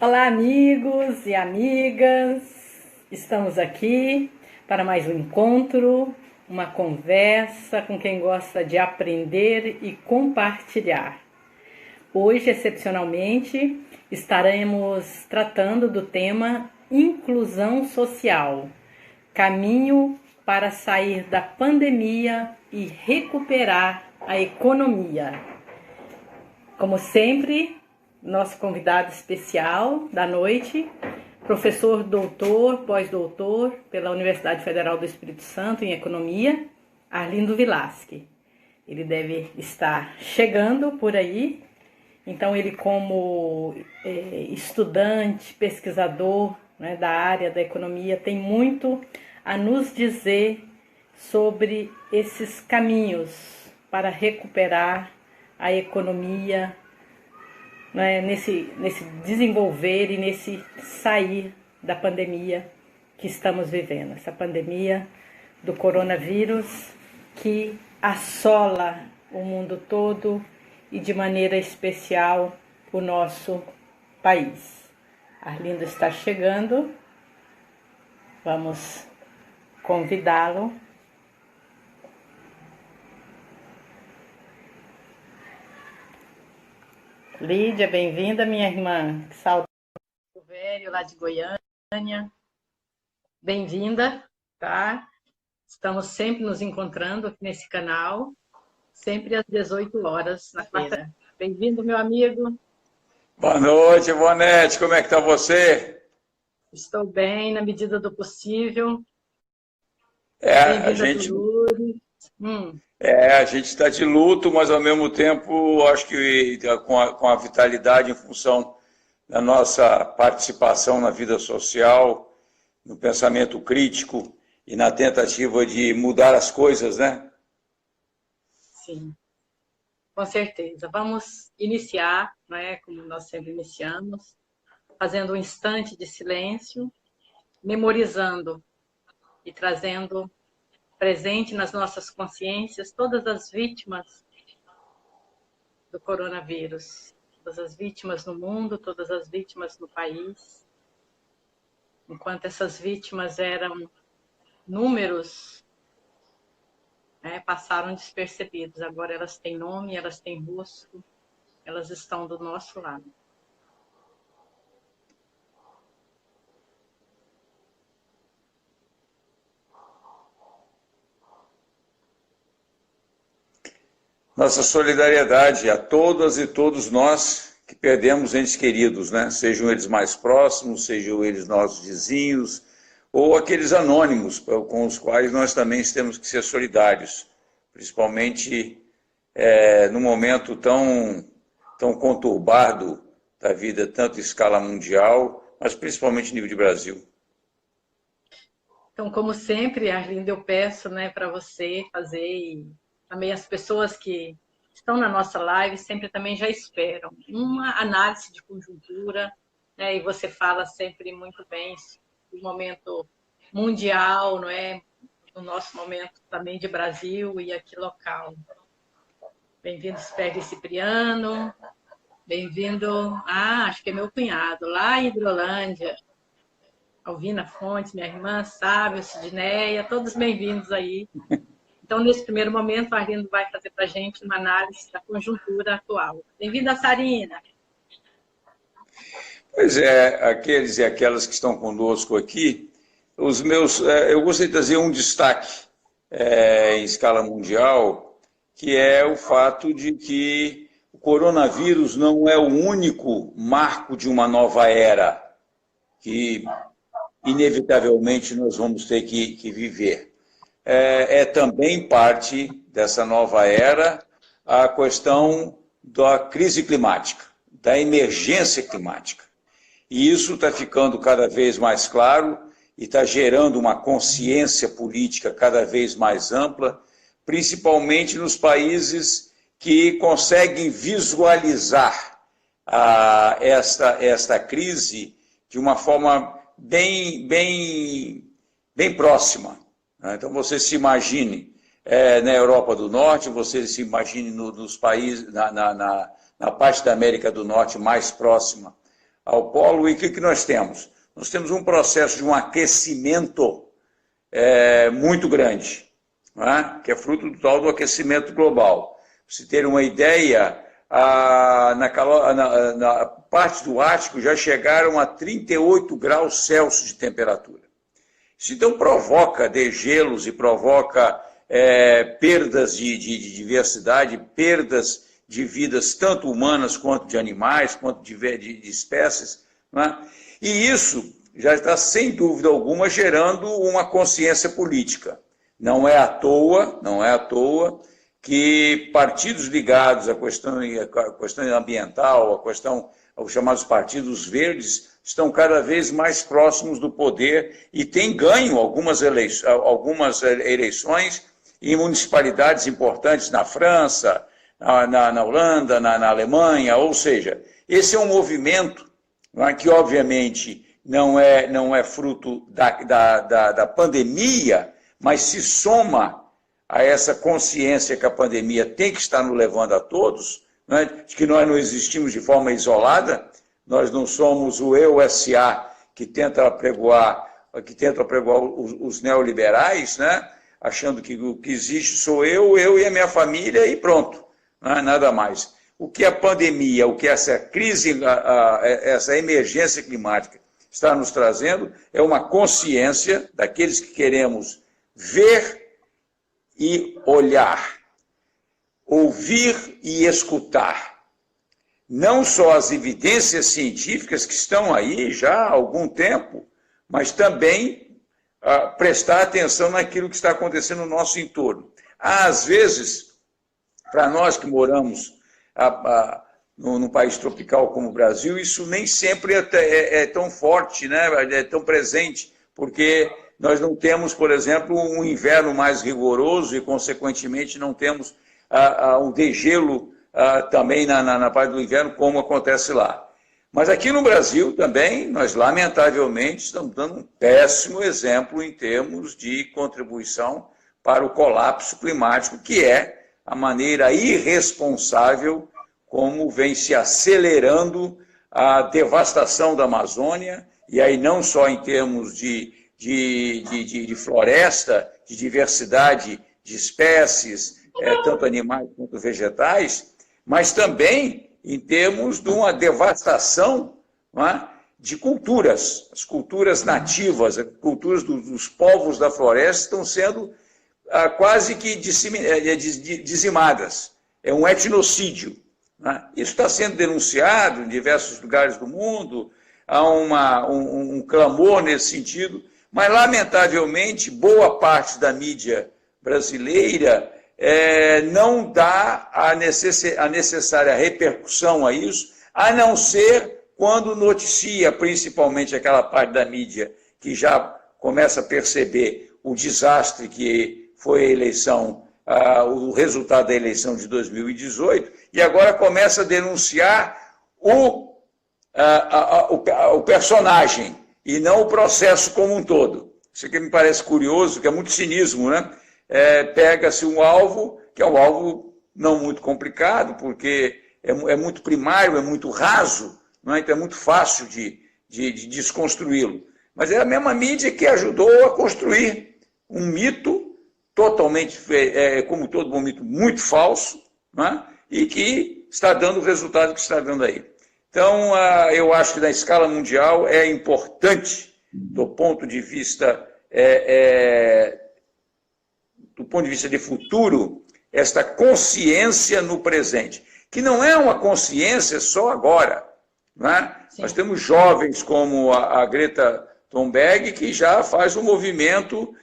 Olá, amigos e amigas. Estamos aqui para mais um encontro, uma conversa com quem gosta de aprender e compartilhar. Hoje, excepcionalmente, estaremos tratando do tema inclusão social, caminho para sair da pandemia e recuperar a economia. Como sempre, nosso convidado especial da noite, professor doutor, pós-doutor pela Universidade Federal do Espírito Santo em Economia, Arlindo Vilasque. Ele deve estar chegando por aí, então ele como estudante, pesquisador, né, da área da economia, tem muito a nos dizer sobre esses caminhos para recuperar a economia, né, nesse desenvolver e nesse sair da pandemia que estamos vivendo. Essa pandemia do coronavírus que assola o mundo todo e de maneira especial o nosso país. Arlindo está chegando, vamos convidá-lo. Lídia, bem-vinda, minha irmã. Que saudade do velho lá de Goiânia. Bem-vinda, tá? Estamos sempre nos encontrando aqui nesse canal, sempre às 18 horas na feira. Bem-vindo, meu amigo. Boa noite, Bonete. Como é que está você? Estou bem, na medida do possível. A gente está de luto, mas ao mesmo tempo acho que com a vitalidade em função da nossa participação na vida social, no pensamento crítico e na tentativa de mudar as coisas, né? Sim, com certeza. Vamos iniciar, né, como nós sempre iniciamos, fazendo um instante de silêncio, memorizando e trazendo presente nas nossas consciências todas as vítimas do coronavírus, todas as vítimas no mundo, todas as vítimas no país. Enquanto essas vítimas eram números, né, passaram despercebidos. Agora elas têm nome, elas têm rosto, elas estão do nosso lado. Nossa solidariedade a todas e todos nós que perdemos entes queridos, né? Sejam eles mais próximos, sejam eles nossos vizinhos, ou aqueles anônimos com os quais nós também temos que ser solidários, principalmente num momento tão conturbado da vida, tanto em escala mundial, mas principalmente em nível de Brasil. Então, como sempre, Arlindo, eu peço, né, para você fazer, e também as pessoas que estão na nossa live sempre também já esperam uma análise de conjuntura, né, e você fala sempre muito bem do momento mundial, não é? No nosso momento também de Brasil e aqui local. Bem-vindo, Sperry Cipriano. Bem-vindo, acho que é meu cunhado, lá em Hidrolândia. Alvina Fontes, minha irmã, Sábio, Sidneia, todos bem-vindos aí. Então, nesse primeiro momento, a Arlindo vai fazer para a gente uma análise da conjuntura atual. Bem-vinda, Sarina. Pois é, aqueles e aquelas que estão conosco aqui, eu gostaria de trazer um destaque em escala mundial, que é o fato de que o coronavírus não é o único marco de uma nova era que, inevitavelmente, nós vamos ter que viver. É também parte dessa nova era a questão da crise climática, da emergência climática. E isso está ficando cada vez mais claro e está gerando uma consciência política cada vez mais ampla, principalmente nos países que conseguem visualizar esta crise de uma forma bem próxima. Então, você se imagine na Europa do Norte, você se imagine nos países, na parte da América do Norte mais próxima ao polo, e o que nós temos? Nós temos um processo de um aquecimento muito grande, não é? Que é fruto do tal do aquecimento global. Para se ter uma ideia, na parte do Ártico já chegaram a 38 graus Celsius de temperatura. Isso então provoca degelos e provoca perdas de diversidade, perdas de vidas tanto humanas quanto de animais, quanto de espécies, não é? E isso já está, sem dúvida alguma, gerando uma consciência política. Não é à toa que partidos ligados à questão ambiental, aos chamados partidos verdes, estão cada vez mais próximos do poder e têm ganho algumas eleições em municipalidades importantes na França, na Holanda, na Alemanha. Ou seja, esse é um movimento que, obviamente, não é fruto da pandemia, mas se soma a essa consciência que a pandemia tem que estar nos levando a todos, né, de que nós não existimos de forma isolada, nós não somos o eu-SA que tenta apregoar os neoliberais, né, achando que o que existe sou eu e a minha família e pronto, não é nada mais. O que a pandemia, o que essa crise, essa emergência climática está nos trazendo é uma consciência daqueles que queremos ver e olhar, ouvir e escutar. Não só as evidências científicas que estão aí já há algum tempo, mas também prestar atenção naquilo que está acontecendo no nosso entorno. Às vezes, para nós que moramos num país tropical como o Brasil, isso nem sempre é tão forte, né? É tão presente, porque nós não temos, por exemplo, um inverno mais rigoroso e, consequentemente, não temos um degelo também na parte do inverno, como acontece lá. Mas aqui no Brasil também, nós lamentavelmente estamos dando um péssimo exemplo em termos de contribuição para o colapso climático, que é a maneira irresponsável como vem se acelerando a devastação da Amazônia, e aí não só em termos de floresta, de diversidade de espécies, tanto animais quanto vegetais, mas também em termos de uma devastação, não é, de culturas. As culturas nativas, as culturas dos povos da floresta estão sendo quase que dizimadas. É um etnocídio. Né? Isso está sendo denunciado em diversos lugares do mundo, há um clamor nesse sentido, mas, lamentavelmente, boa parte da mídia brasileira não dá a necessária repercussão a isso, a não ser quando noticia, principalmente aquela parte da mídia que já começa a perceber o desastre que foi a eleição, o resultado da eleição de 2018, e agora começa a denunciar o personagem, e não o processo como um todo. Isso aqui me parece curioso, que é muito cinismo, né? Pega-se um alvo, que é um alvo não muito complicado, porque é muito primário, é muito raso, não é? Então é muito fácil de desconstruí-lo. Mas é a mesma mídia que ajudou a construir um mito totalmente, como todo bom mito, muito falso, não é? E que está dando o resultado que está dando aí. Então, eu acho que na escala mundial é importante, do ponto de vista de futuro, esta consciência no presente, que não é uma consciência só agora. Não é? Nós temos jovens como a Greta Thunberg, que já faz um movimento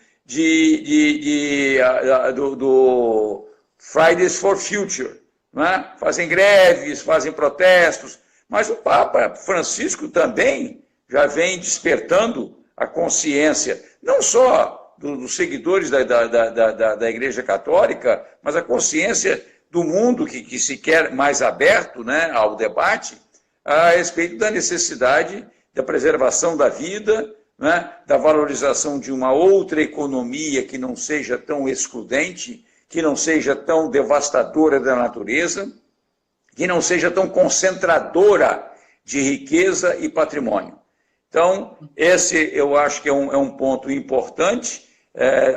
do Fridays for Future. Não é? Fazem greves, fazem protestos, mas o Papa Francisco também já vem despertando a consciência, não só dos seguidores da Igreja Católica, mas a consciência do mundo que se quer mais aberto, né, ao debate a respeito da necessidade da preservação da vida, né, da valorização de uma outra economia que não seja tão excludente, que não seja tão devastadora da natureza, que não seja tão concentradora de riqueza e patrimônio. Então, esse eu acho que é um ponto importante.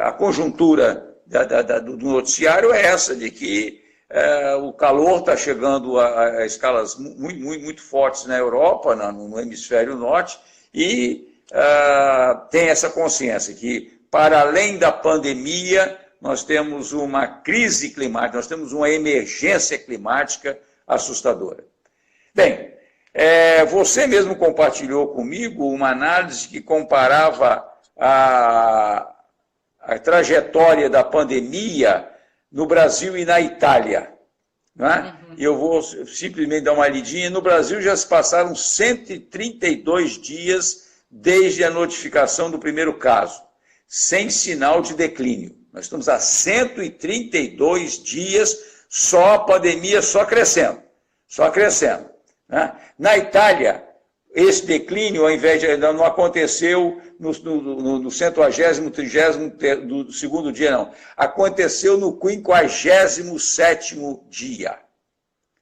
A conjuntura do noticiário é essa, de que o calor está chegando a escalas muito fortes na Europa, no hemisfério norte, e tem essa consciência que, para além da pandemia, nós temos uma crise climática, nós temos uma emergência climática assustadora. Bem, você mesmo compartilhou comigo uma análise que comparava a trajetória da pandemia no Brasil e na Itália. Não é? E eu vou simplesmente dar uma lidinha. No Brasil já se passaram 132 dias desde a notificação do primeiro caso, sem sinal de declínio. Nós estamos há 132 dias, só a pandemia só crescendo. Só crescendo. Né? Na Itália, esse declínio, ao invés de não aconteceu no 130º, 30º do segundo dia, não. Aconteceu no 57º dia.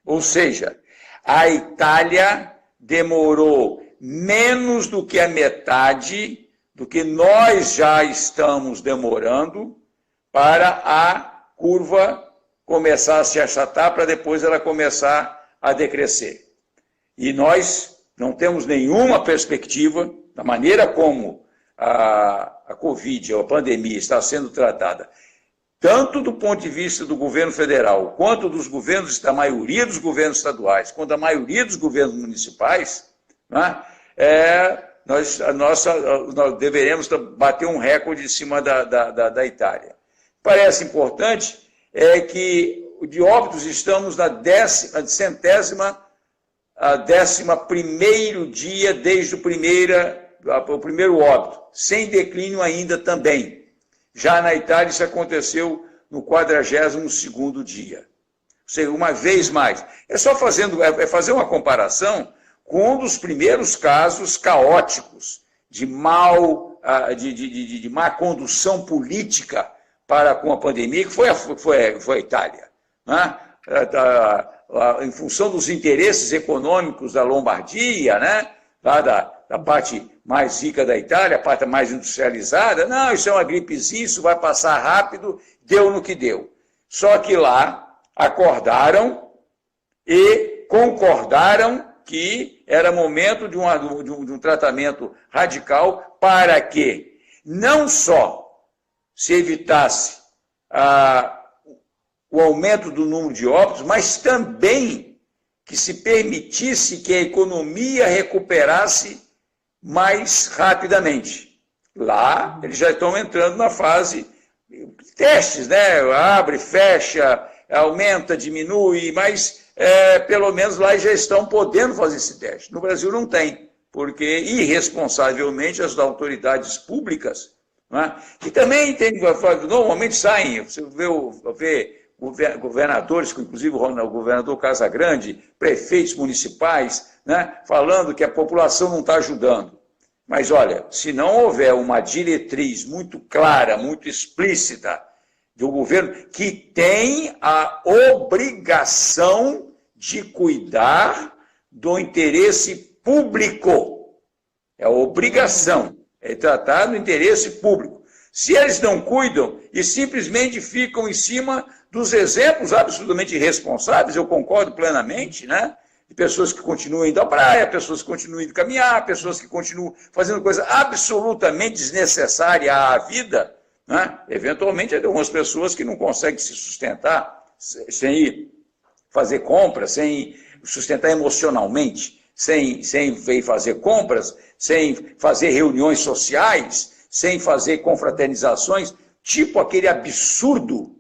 Ou seja, a Itália demorou menos do que a metade do que nós já estamos demorando para a curva começar a se achatar, para depois ela começar a decrescer. E nós não temos nenhuma perspectiva, da maneira como a Covid, a pandemia, está sendo tratada, tanto do ponto de vista do governo federal, quanto dos governos, da maioria dos governos estaduais, quanto da maioria dos governos municipais, né, nós deveremos bater um recorde em cima da Itália. Parece importante que de óbitos estamos na 11º dia desde o primeiro óbito, sem declínio ainda também. Já na Itália isso aconteceu no 42º dia. Ou seja, uma vez mais. É só fazer uma comparação com um dos primeiros casos caóticos de má condução política com a pandemia, que foi a Itália. Né? Em função dos interesses econômicos da Lombardia, né? Lá da parte mais rica da Itália, a parte mais industrializada, não, isso é uma gripezinha, isso vai passar rápido, deu no que deu. Só que lá acordaram e concordaram que era momento de um tratamento radical para que não só se evitasse o aumento do número de óbitos, mas também que se permitisse que a economia recuperasse mais rapidamente. Lá, eles já estão entrando na fase de testes, né? Abre, fecha, aumenta, diminui, mas pelo menos lá já estão podendo fazer esse teste. No Brasil não tem, porque irresponsavelmente as autoridades públicas, né, que também normalmente saem, você vê governadores, inclusive o governador Casagrande, prefeitos municipais, né, falando que a população não está ajudando. Mas, olha, se não houver uma diretriz muito clara, muito explícita do governo, que tem a obrigação de cuidar do interesse público, é a obrigação, é tratar do interesse público. Se eles não cuidam e simplesmente ficam em cima dos exemplos absolutamente irresponsáveis, eu concordo plenamente, né? De pessoas que continuam indo à praia, pessoas que continuam indo caminhar, pessoas que continuam fazendo coisa absolutamente desnecessária à vida, né? Eventualmente, tem algumas pessoas que não conseguem se sustentar sem ir fazer compras, sem sustentar emocionalmente, sem ir fazer compras, sem fazer reuniões sociais, sem fazer confraternizações, tipo aquele absurdo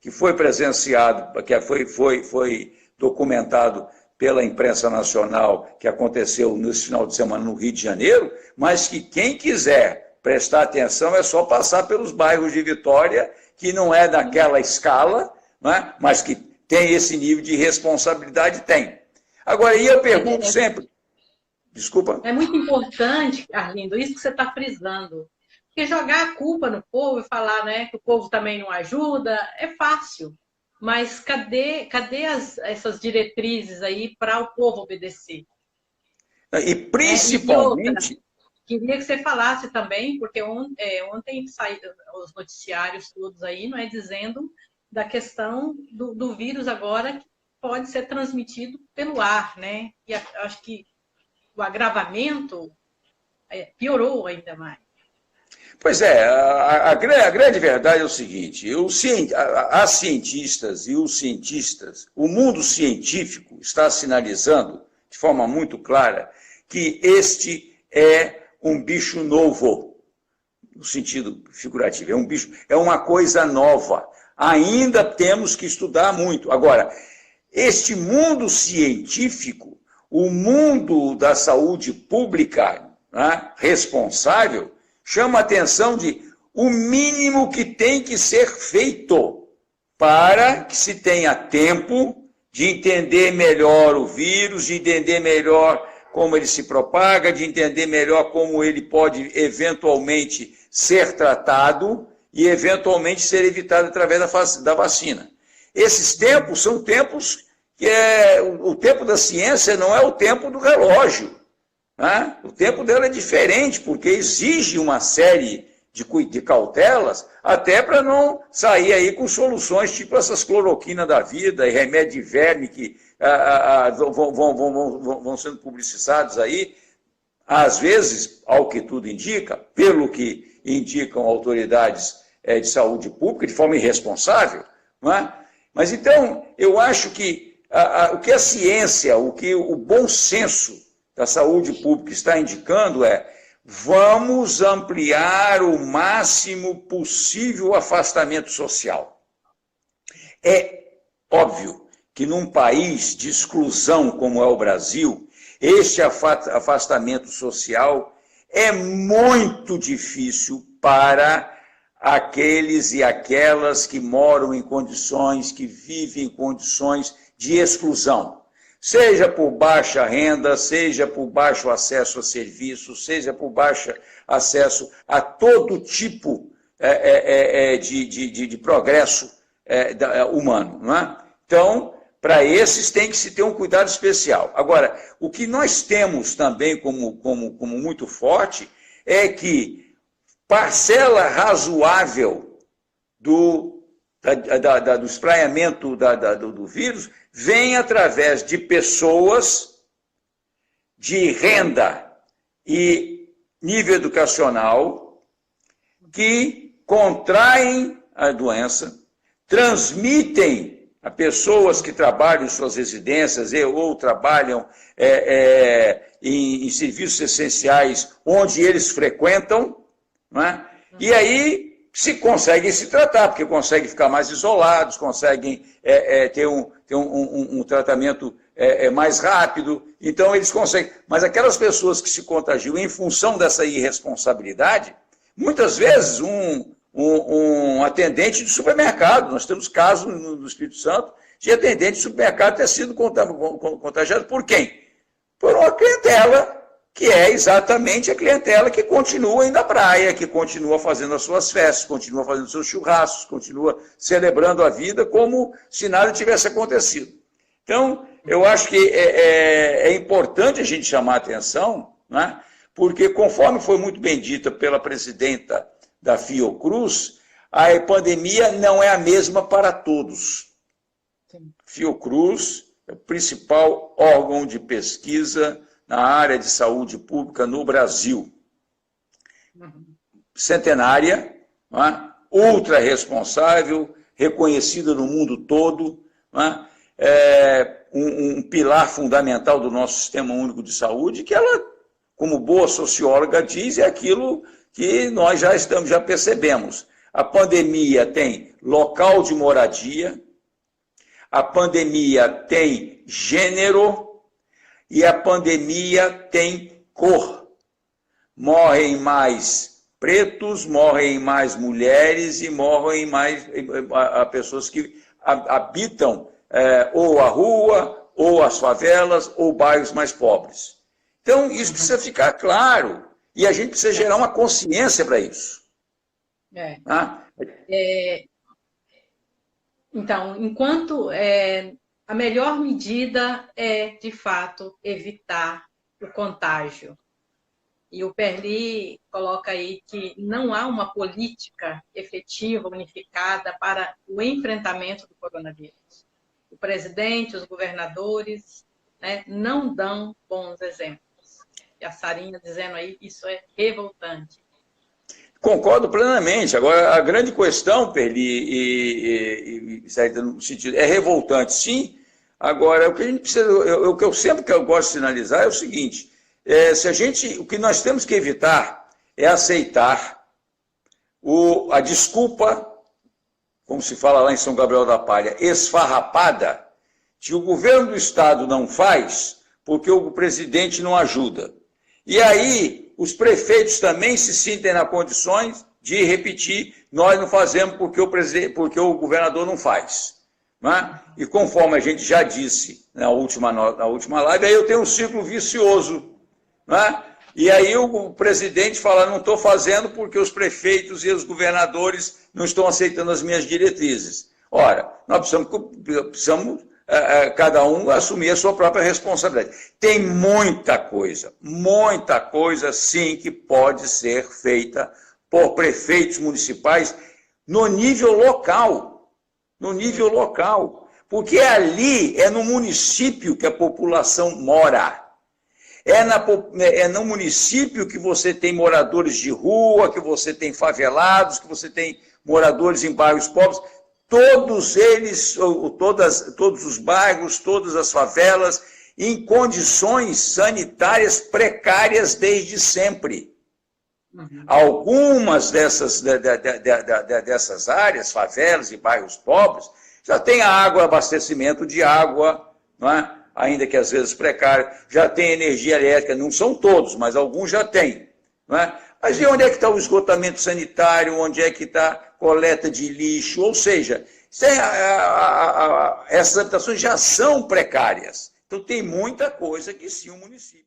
que foi presenciado, que foi documentado pela imprensa nacional, que aconteceu nesse final de semana no Rio de Janeiro, mas que quem quiser prestar atenção é só passar pelos bairros de Vitória, que não é daquela escala, né, mas que tem esse nível de responsabilidade, tem. Agora, e eu pergunto sempre... Desculpa. É muito importante, Arlindo, isso que você está frisando. Porque jogar a culpa no povo e falar, né, que o povo também não ajuda é fácil. Mas cadê essas diretrizes aí para o povo obedecer? E principalmente... Queria que você falasse também, porque ontem saíram os noticiários todos aí, não é, dizendo da questão do vírus agora que pode ser transmitido pelo ar, né? E acho que o agravamento piorou ainda mais. Pois é, a grande verdade é o seguinte, as cientistas e os cientistas, o mundo científico está sinalizando de forma muito clara que este é um bicho novo, no sentido figurativo, é uma coisa nova. Ainda temos que estudar muito. Agora, este mundo científico, o mundo da saúde pública, né, responsável, chama a atenção de o mínimo que tem que ser feito para que se tenha tempo de entender melhor o vírus, de entender melhor como ele se propaga, de entender melhor como ele pode eventualmente ser tratado e eventualmente ser evitado através da vacina. Esses tempos são tempos que o tempo da ciência não é o tempo do relógio. Né? O tempo dela é diferente, porque exige uma série de cautelas, até para não sair aí com soluções tipo essas cloroquina da vida e remédio de verme que vão sendo publicizados aí, às vezes, ao que tudo indica, pelo que indicam autoridades de saúde pública, de forma irresponsável, não é? Mas então, eu acho que o que a ciência, o que o bom senso da saúde pública está indicando vamos ampliar o máximo possível o afastamento social. É óbvio que num país de exclusão como é o Brasil, este afastamento social é muito difícil para aqueles e aquelas que moram em condições, que vivem em condições de exclusão. Seja por baixa renda, seja por baixo acesso a serviços, seja por baixo acesso a todo tipo de progresso humano. Não é? Então, para esses tem que se ter um cuidado especial. Agora, o que nós temos também como muito forte é que parcela razoável do espraiamento do vírus vem através de pessoas de renda e nível educacional que contraem a doença, transmitem a pessoas que trabalham em suas residências ou trabalham em serviços essenciais onde eles frequentam, não é? E aí se conseguem se tratar, porque conseguem ficar mais isolados, conseguem ter um tratamento mais rápido, então eles conseguem. Mas aquelas pessoas que se contagiam em função dessa irresponsabilidade, muitas vezes um atendente de supermercado, nós temos casos no Espírito Santo de atendente de supermercado ter sido contagiado por quem? Por uma clientela que é exatamente a clientela que continua indo à praia, que continua fazendo as suas festas, continua fazendo seus churrascos, continua celebrando a vida como se nada tivesse acontecido. Então, eu acho que é importante a gente chamar a atenção, né? Porque, conforme foi muito bem dita pela presidenta da Fiocruz, a pandemia não é a mesma para todos. Sim. Fiocruz é o principal órgão de pesquisa na área de saúde pública no Brasil. Centenária, não é? Ultra responsável, reconhecida no mundo todo, não é? Um pilar fundamental do nosso Sistema Único de Saúde, que ela, como boa socióloga, diz, é aquilo que nós já percebemos. A pandemia tem local de moradia, a pandemia tem gênero, e a pandemia tem cor. Morrem mais pretos, morrem mais mulheres e morrem mais pessoas que habitam ou a rua, ou as favelas, ou bairros mais pobres. Então, isso precisa ficar claro. E a gente precisa gerar uma consciência para isso. Então, enquanto... a melhor medida é, de fato, evitar o contágio. E o Perli coloca aí que não há uma política efetiva, unificada para o enfrentamento do coronavírus. O presidente, os governadores, né, não dão bons exemplos. E a Sarinha dizendo aí, isso é revoltante. Concordo plenamente. Agora, a grande questão, Perli, no sentido, é revoltante, sim. Agora, o que a gente precisa, o que eu sempre gosto de sinalizar é o seguinte: o que nós temos que evitar é aceitar a desculpa, como se fala lá em São Gabriel da Palha, esfarrapada, que o governo do estado não faz porque o presidente não ajuda. E aí, os prefeitos também se sentem nas condições de repetir: nós não fazemos porque o governador não faz. Não é? E conforme a gente já disse na última live, aí eu tenho um ciclo vicioso. Não é? E aí o presidente fala: não estou fazendo porque os prefeitos e os governadores não estão aceitando as minhas diretrizes. Ora, nós precisamos cada um assumir a sua própria responsabilidade. Tem muita coisa sim que pode ser feita por prefeitos municipais no nível local, porque ali é no município que a população mora. É no município que você tem moradores de rua, que você tem favelados, que você tem moradores em bairros pobres. Todos eles, todos os bairros, todas as favelas, em condições sanitárias precárias desde sempre. Uhum. Algumas dessas áreas, favelas e bairros pobres, já tem abastecimento de água, não é? Ainda que às vezes precária, já tem energia elétrica, não são todos, mas alguns já têm. Não é? Mas e onde é que está o esgotamento sanitário, onde é que está a coleta de lixo? Ou seja, essas habitações já são precárias. Então tem muita coisa que sim o município